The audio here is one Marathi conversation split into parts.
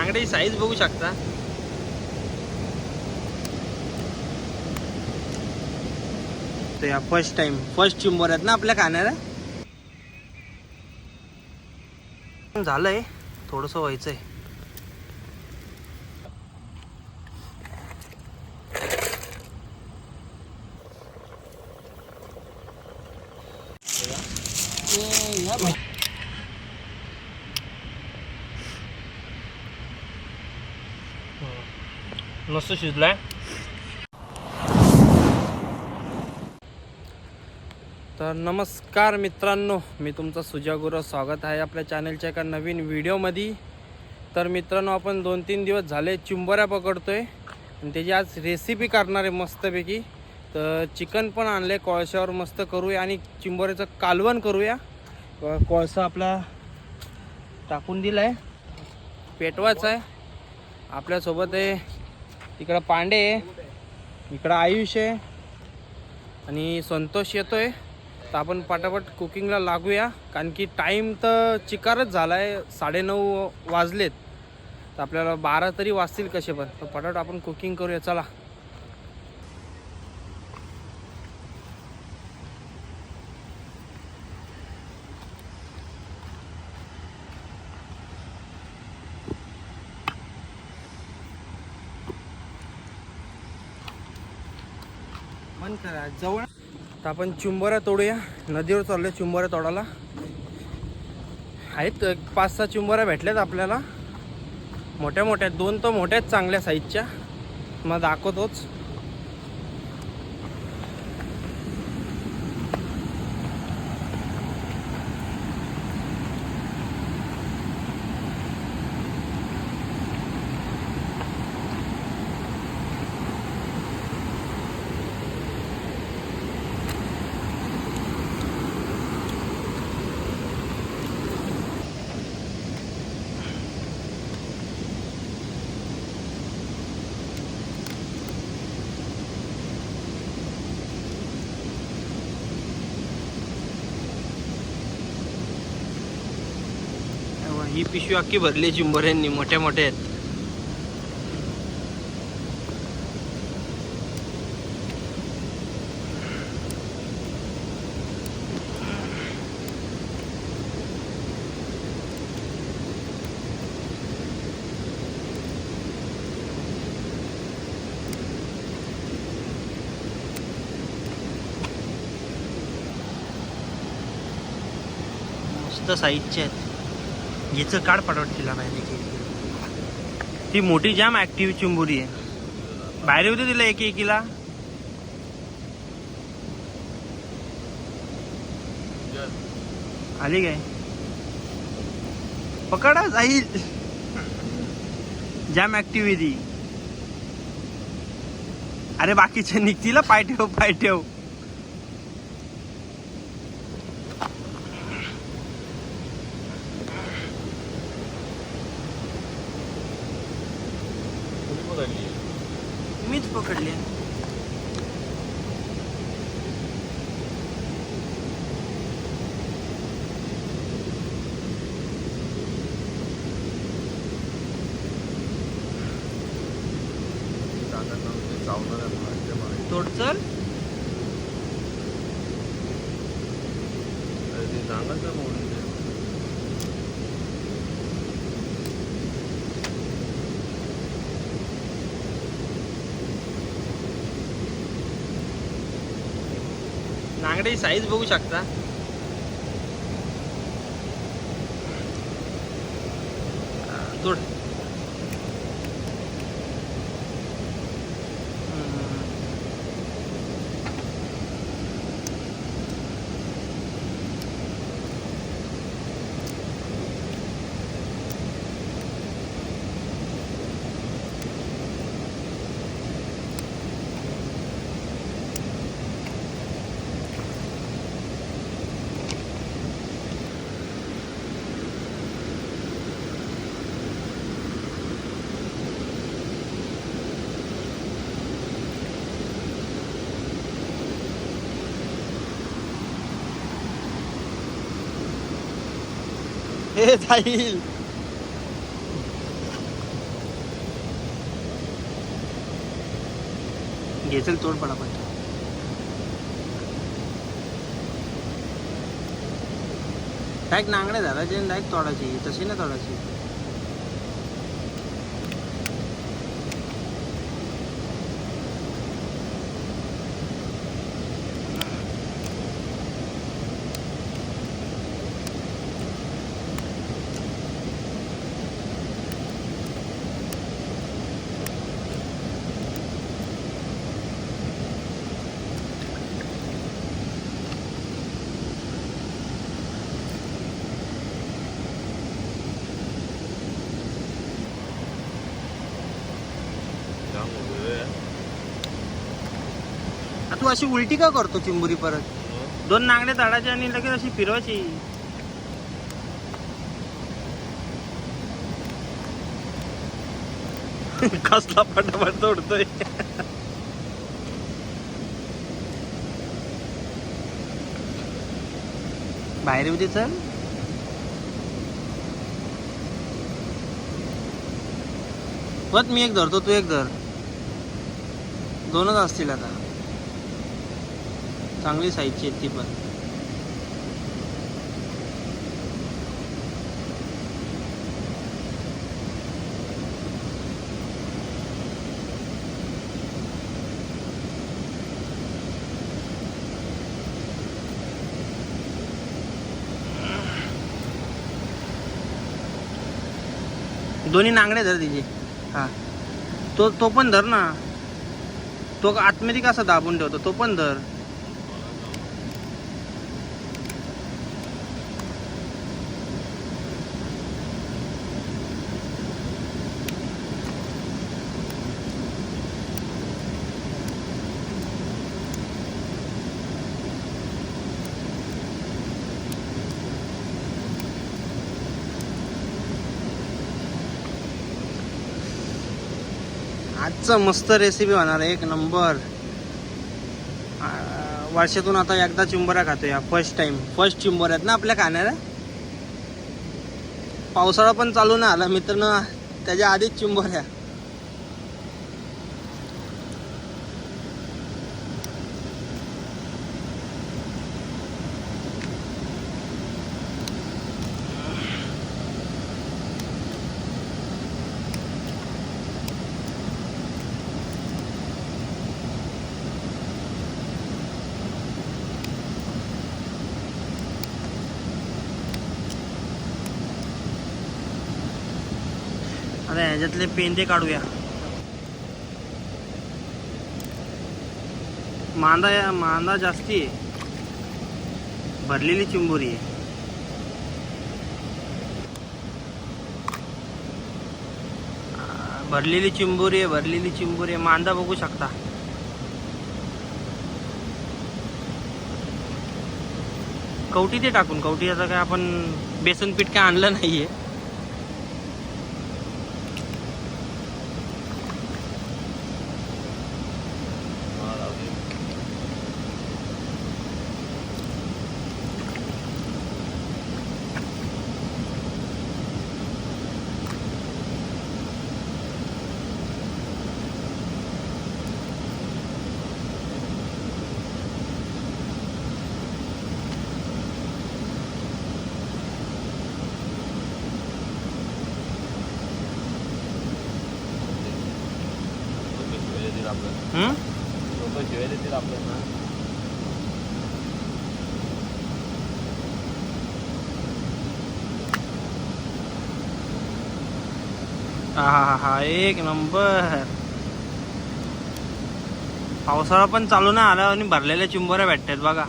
नांगडे साईज बघू शकता. तर या फर्स्ट चिंबोर आहेत ना आपल्या खाण्याला. झालंय थोडस व्हायचंय. मस्त शिजलाय. तर नमस्कार मित्रांनो, मी तुमचा सुजागुरु. स्वागत आहे आपल्या चॅनलच्या एका नवीन व्हिडिओमध्ये. तर मित्रांनो, आपण 2-3 दिवस झाले चिंबोऱ्या पकडतोय आणि त्याची आज रेसिपी करणार आहे मस्तपैकी. तर चिकन पण आणले, कोळशावर मस्त करूया आणि चिंबोऱ्याचं कालवण करूया. कोळसा आपला टाकून दिलाय, पेटवायचा आहे. आपल्यासोबत आहे इकडं पांडे आहे, इकडं आयुष आहे आणि संतोष येतोय. तर आपण पटापट कुकिंगला लागूया, कारण की टाईम तर चिकारच झाला आहे. 9:30 वाजलेत. तर आपल्याला 12 तरी वाजतील कसे पण. तर पटापट आपण कुकिंग करूया, चला. मन करा जवळ. तर आपण चिंबोऱ्या तोडूया. नदीवर चाललोय चिंबोऱ्या तोडायला. आहेत 5-6 चिंबोऱ्या भेटल्यात आपल्याला, मोठ्या मोठ्या. 2 तर मोठ्याच चांगल्या साईजच्या, मग दाखवतोच. ही पिशवी अख्खी भरली चिंबोऱ्यांनी, मोठ्या मोठ्या आहेत. मस्त साईजचे आहेत. हिचं काढ पटापट तिला बाहेर. ती मोठी जाम ऍक्टिव्ह चिंबोरी आहे. बाहेर होते तिला एकीला. आली काय? पकडा जाईल. जाम ऍक्टिव्ह आहे ती. अरे बाकीच्या निघतीला. पाय ठेव, पाय ठेव. मीच पकडली. तोड चल. नांगडे साईज बघू शकता. तोड. हे जाईल. घेचल तोड पटापट. डायरेक्ट नांगडे धरायचे आणि डायरेक्ट तोडायची, तशी नाही तोडायची. तू अशी उलटी का करतो चिंबुरी परत? 2 नांगडे धाडायचे आणि लगेच अशी फिरवायची. कसला पटापट तोडतोय. बाहेर उद्या चल. बघ मी एक धरतो, तू एक धर. 2च असतील आता. चांगली साईजची आहेत ती पण. दोन्ही नांगडे धर तिचे. हा तो पण धर ना. तो आतमध्ये कसा दाबून ठेवतो, तो पण धर. आजचं मस्त रेसिपी होणार आहे, एक नंबर. वर्षातून आता एकदा चिंबोऱ्या खातोय. फर्स्ट चिंबोऱ्यात ना आपल्या खाण्याला. पावसाळा पण चालू नाही आला मित्रांनो, त्याच्या आधीच चिंबोऱ्या. आता ह्याच्यातले पेंदे काढूया. मांदा जास्ती आहे. भरलेली चिंबोरी आहे. भरलेली चिंबोरी आहे. मांदा बघू शकता. कवटी ते टाकून. कवटी आता काय आपण बेसन पीठ काय आणलं नाहीये. हा एक नंबर. पावसाळा पण चालू नाही आला आणि भरलेल्या चिंबोऱ्या भेटतात बघा.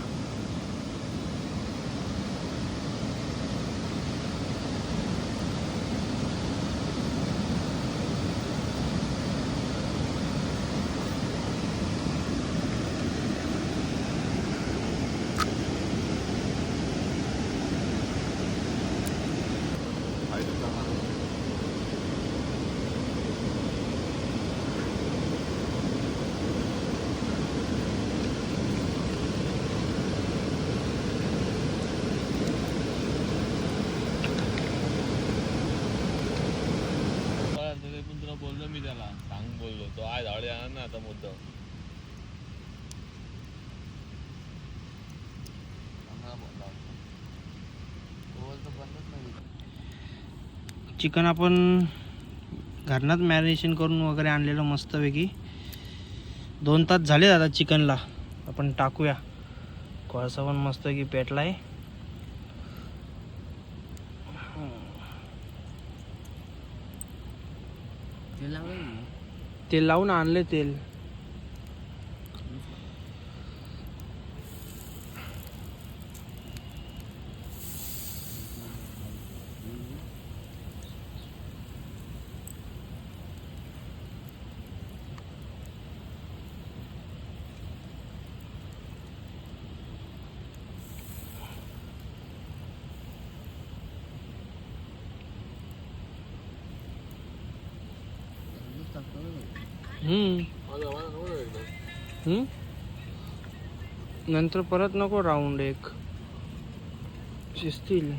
बोललो मी त्याला, सांग बोललो तो आज आवडे येणार ना आता मुद्दा. चिकन आपण घरनाच मॅरिनेशन करून वगैरे आणलेलं मस्तपैकी. 2 तास झाले दादा चिकनला. आपण टाकूया. कोळसा पण मस्तपैकी पेटला आहे. तेल लावून आणले तेल. नंतर परत नको राऊंड एक शिजतील.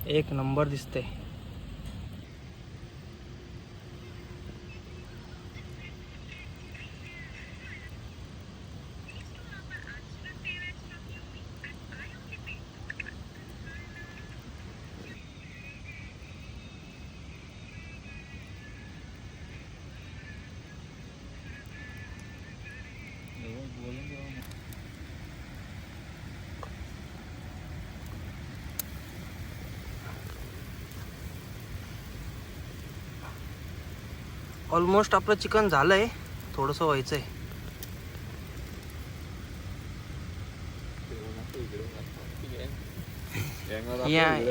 एक नंबर दिसते. ऑलमोस्ट आपलं चिकन झालंय. थोडंसं व्हायचंय.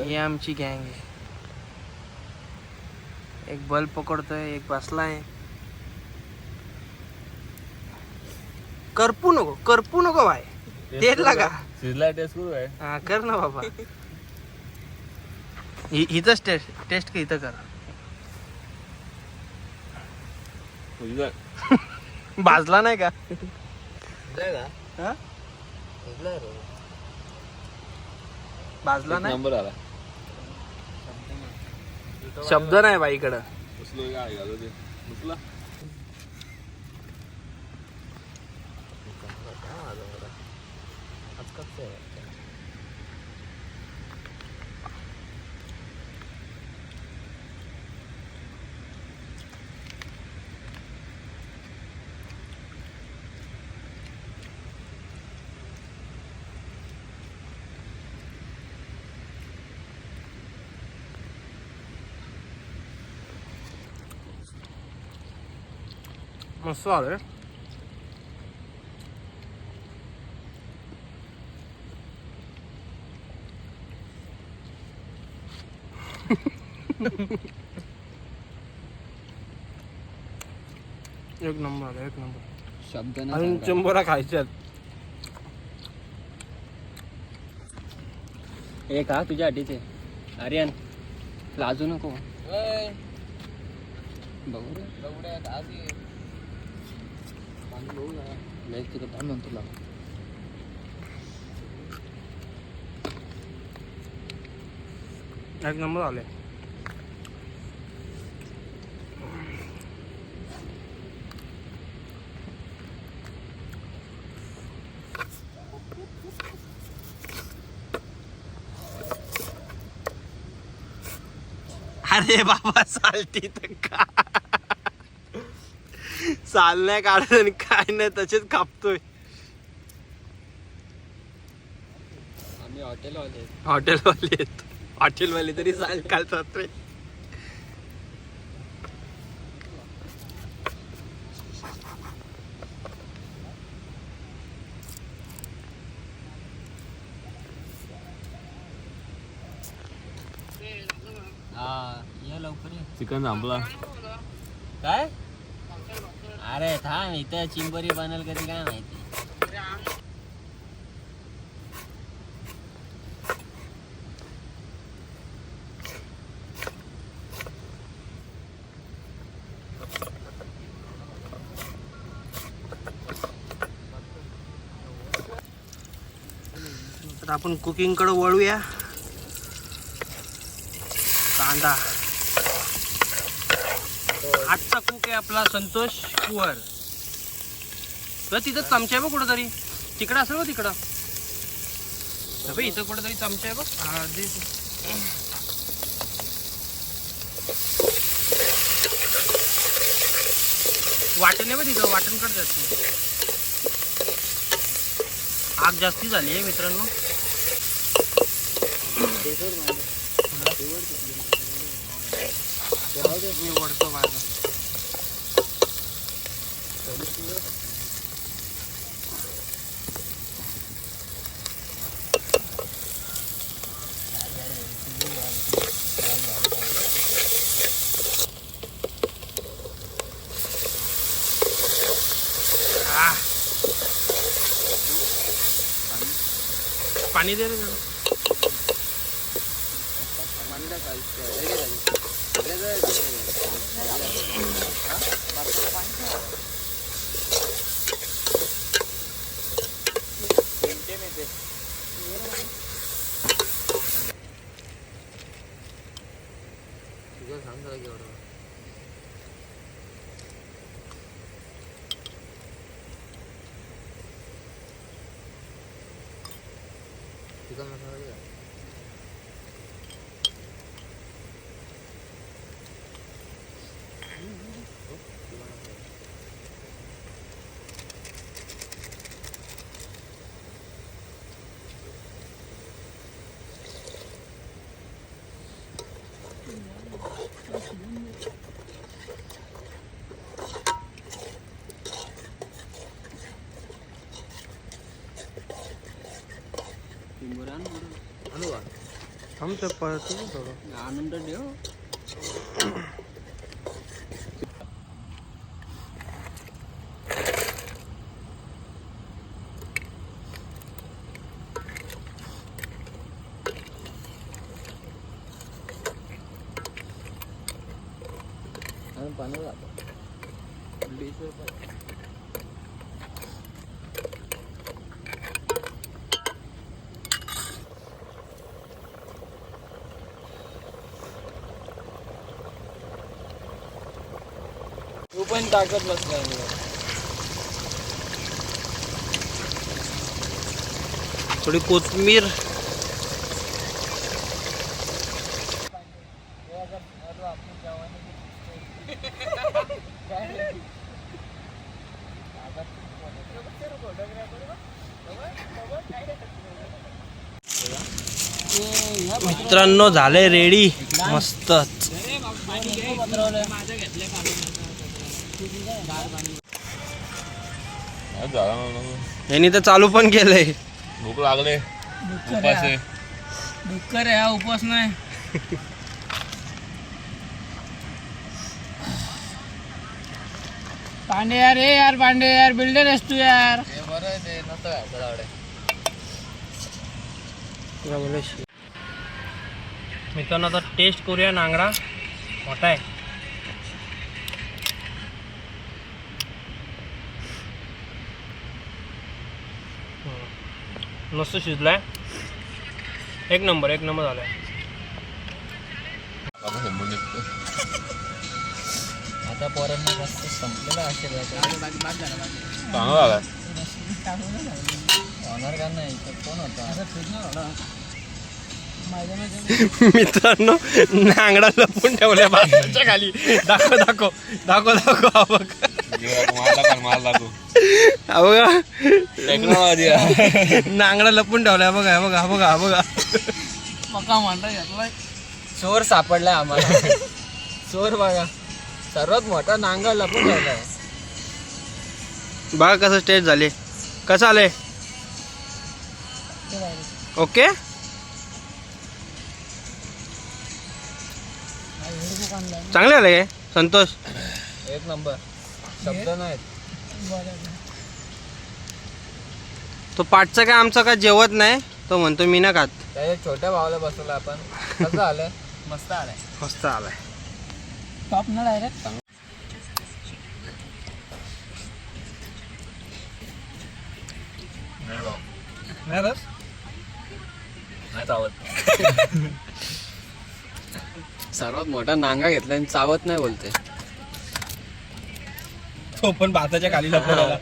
ही आमची गँग आहे. एक बल्ब पकडतोय, एक बसलाय. करपू नको भाई. तेल लागा. शिजला टेस्ट करू आहे. हा कर ना बाबा. हिथंच टेस्ट का इथं कर. भाजला नाही का? भाजला नाही. नंबर आला. शब्द नाही बाई इकडं. मस्त आलंय. एक नंबर. शब्द अजून 100 खायच्यात. एक हा तुझ्या अटीचे. आर्यन लाजू नको. बघू तुला. एक नंबर आले. अरे बाबा चालती तर का चाल नाही काढत आणि काय नाही तसेच कापतोय. आम्ही हॉटेलवाले तरी चाल काढतात रे. लवकर चिकन थांबला काय. अरे थांब इथं चिंबोरी बनल कधी काय माहिती. तर आपण कुकिंग कडे वळूया. कांदा आजचा कुक आहे आपला संतोष कुवर. तर तिथं चमचा आहे बघ कुठंतरी, तिकडं असेल बघ तिकडं. अबे इथं कुठंतरी चमचा आहे बघ. हा दे. वाटण आहे बघ तिथं, वाटण कट जास्त. आग जास्ती झाली आहे मित्रांनो. मी वडतो माझं. पाणी दे रे जरा. आमचं पळतो थोडं आनंद देव. पाणी जातो. तू पण टाकत बसला. थोडी कोथिंबीर. मित्रांनो झाले रेडी मस्त. यांनी तर चालू पण केलंय. भूक लागले. उपास आहे. डुक्कर आहे हा, उपवास नाही. पांडे यार, हे यार पांडे यार, बिल्डर आहेस तू यार. बरं आहे ते, नसतं काय आवडे. मित्रांनो आता टेस्ट करूया. नांगरा मोठा आहे. मस्त शिजलाय. एक नंबर झालाय. आता पोरांना जास्त संपलेला आशीर्वाद. चांगला आलाय. होणार का नाही तर कोण होता. मित्रांनो नांगडा लपून ठेवल्या बाजारच्या खाली. दाखव हा बघ. हा बघा टेक्नॉलॉजी नांगडा लपून ठेवलाय. बघा बघा. पक्का म्हणता घेतलाय. चोर सापडलाय आम्हाला. चोर बघा, सर्वात मोठा नांगा लपून ठेवलाय. बघा कसं टेस्ट झाले. कसं आलंय. ओके. चांगले आले काय संतोष. एक नंबर. शब्द नाहीत. तो पाठचा काय आमचा काय जेवत नाही. तो म्हणतो मी ना खात. त्याच्या छोट्या भावाला बसवलं आपण. कसं आलंय. मस्त आलाय. टॉप ना डायरेक्ट. सर्वात मोठा नांगा घेतला आणि चावत नाही बोलते. तो पण भाताच्या खाली लपवलेला.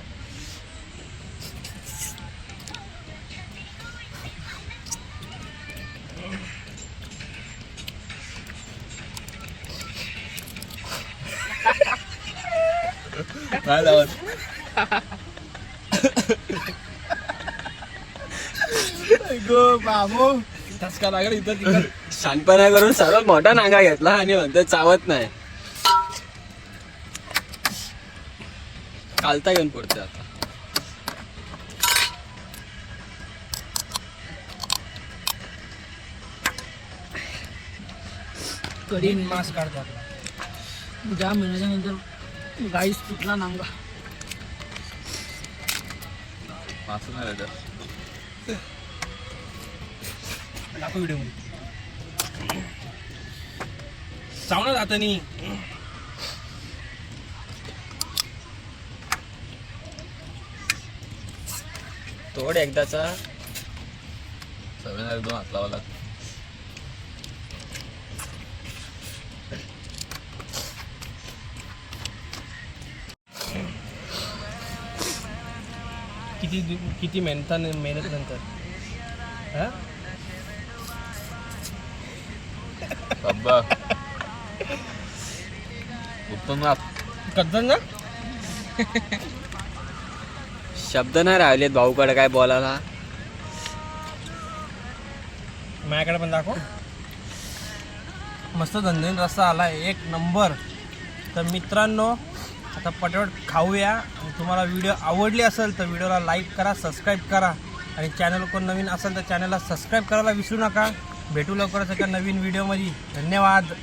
काय लावत बाबू ठसका लागला इथं तिथं. शानपणा करून सर्वात मोठा नांगा घेतला आणि म्हणतो चावत नाही. कालता घेऊन पडते आता. कधी मास काढतात. ज्या महिन्याच्या नंतर गाईस तुटला नांगा. मासं नाही भेटत. दाखव व्हिडिओ चावणार जातानी. तोड एकदाचा. सगळ्यांना एकदम हात लावा लागतो. किती मेहनत नंतर हा? बाबा उत्तम ना खतरनाक शब्द नाही राहिलेत भाऊकडे काय बोलायला. माझ्याकडे पण दाखव. मस्त झणझणीत रस्सा आलाय एक नंबर. तर मित्रांनो आता पटापट खाऊया. आणि तुम्हाला व्हिडिओ आवडली असेल तर व्हिडिओला लाईक करा, सबस्क्राईब करा आणि चॅनल कोण नवीन असेल तर चॅनलला सबस्क्राईब करायला विसरू नका. भेटू लवकरच एका नवीन व्हिडिओमध्ये. धन्यवाद.